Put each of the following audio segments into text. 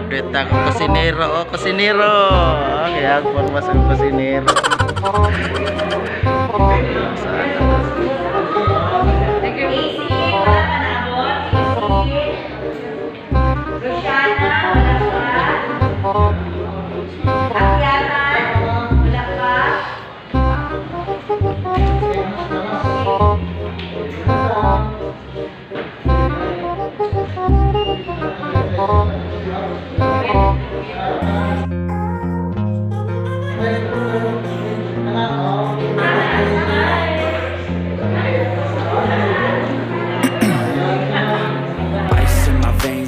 graduate ako kusinero. Oh, kusinero. Kaya ako mas ang kusinero.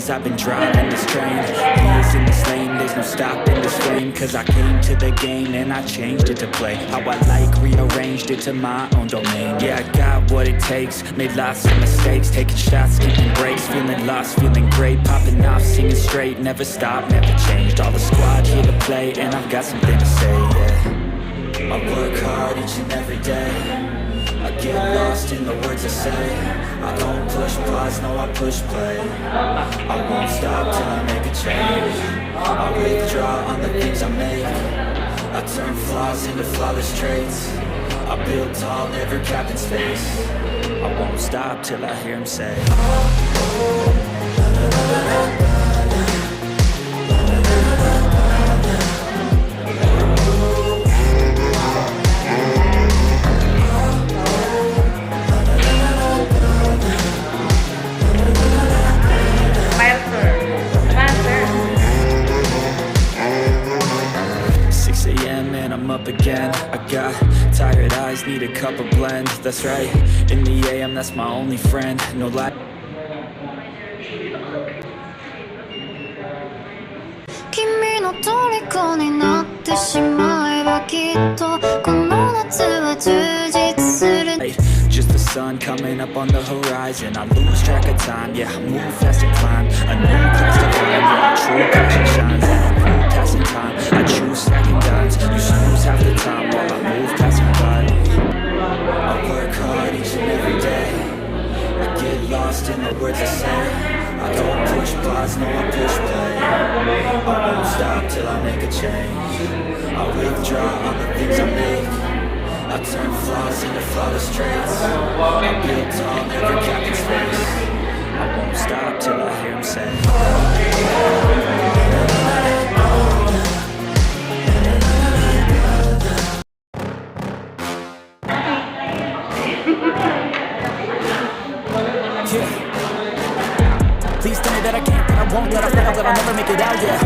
I've been driving this train, years in this lane, there's no stopping this flame. Cause I came to the game and I changed it to play how I like, rearranged it to my own domain. Yeah, I got what it takes, made lots of mistakes, taking shots, skipping breaks, feeling lost, feeling great, popping off, singing straight, never stopped, never changed. All the squad here to play and I've got something to say, yeah. I work hard each and every day, I get lost in the words I say. I don't push pause, no I push play. I won't stop till I make a change. I withdraw on the things I make. I turn flaws into flawless traits. I build tall, never capped in space. I won't stop till I hear him say up again. I got tired eyes, need a cup of blend. That's right, in the AM, that's my only friend. No lie. 君の虜になってしまえばきっとこの夏は充実する Just the sun coming up on the horizon. I lose track of time, yeah, I move fast and climb. A new quest to climb, yeah, true passion shines. And I move passing time, I choose stacking dimes. You snooze half the time while I move passing by. I work hard each and every day, I get lost in the words I say. I don't push pause, no I push play. I won't stop till I make a change. I withdraw on the things I make. I turn flaws into flawless traits. I build tall, never capped in space. I won't stop till I hear him say Please tell me that I can't, that I won't, that I fail, that I'll never make it out, yeah.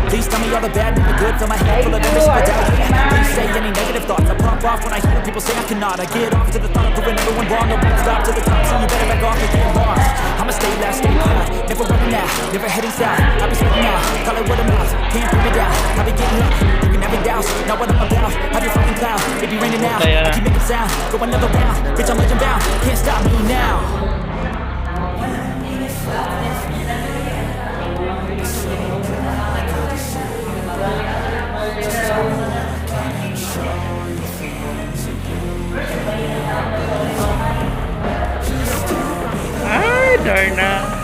Please tell me all the bad and the good, fill my head full of every single doubt, yeah. Please say any negative thoughts, I pop off when I hear people say I cannot. I get off to the thought of proving everyone wrong, I won't stop to the top, so you better back off and get lost. I'ma stay loud, stay proud, never running out, never heading south. I'll be sweating out, call it word of mouth, can't put me down. I'll be getting up, you can never doubt, not what I'm about. Have your fucking cloud, it be raining now, I keep making sound, go another round, bitch I'm legend bound, can't stop me now. Ay, darna.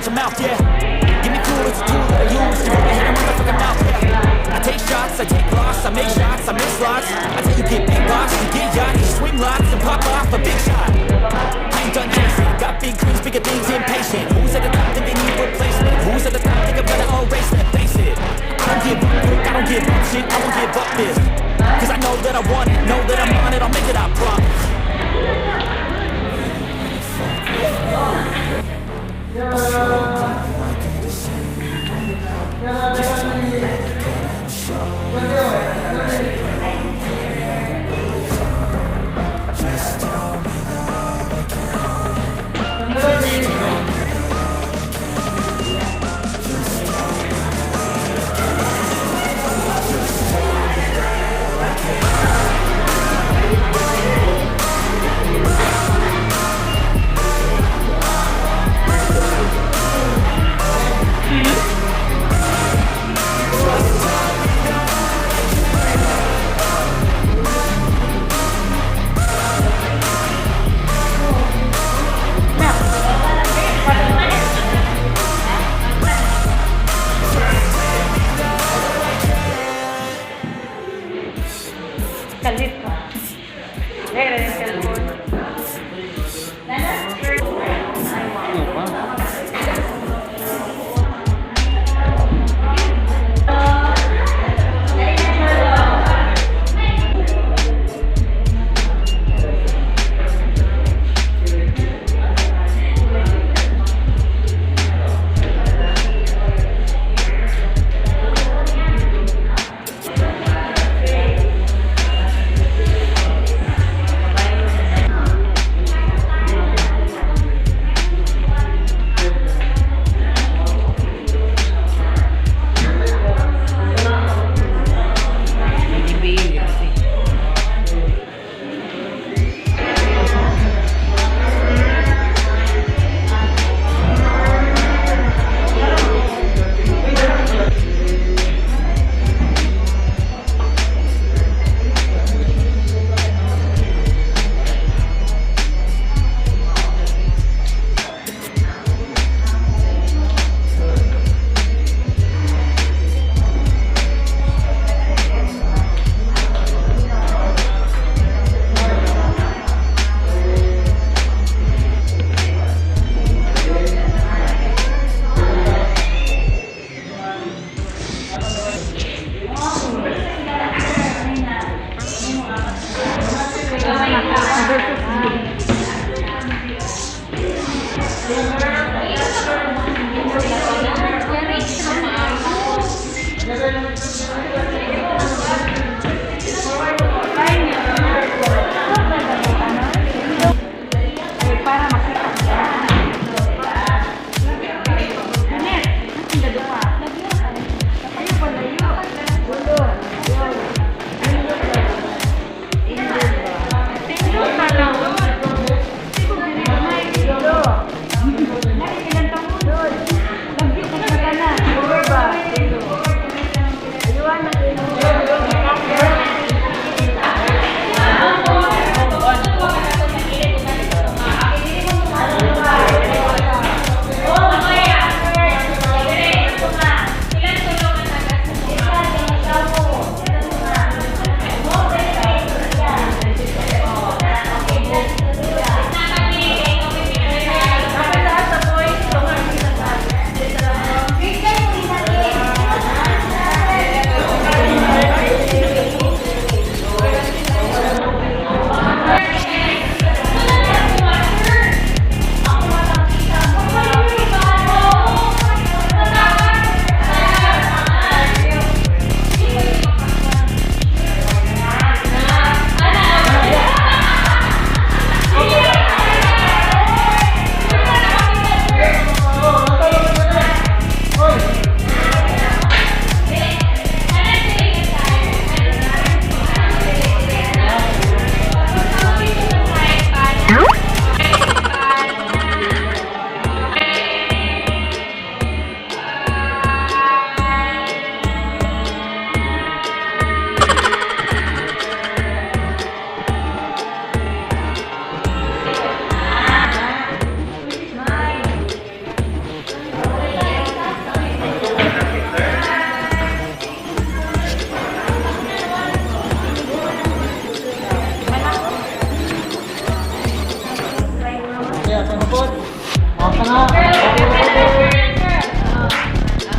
Mouth, yeah. Give me cool, it's a tool that I use to get my hand in my fucking mouth, yeah. I take shots, I take loss, I make shots, I make slots. I tell you get big box, you get yacht, you swing lots and pop off a big shot. I ain't done chasing, got big dreams, bigger things, impatient. Who's at the top think they need replacement? Who's at the top think I'm better all race, let's face it. I don't give up, I don't give up shit, I won't give up this. Cause I know that I want it, know that I'm on it, I'll make it, I promise.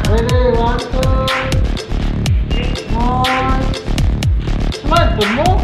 Ready, 1, 2, 3. Come on, put mo.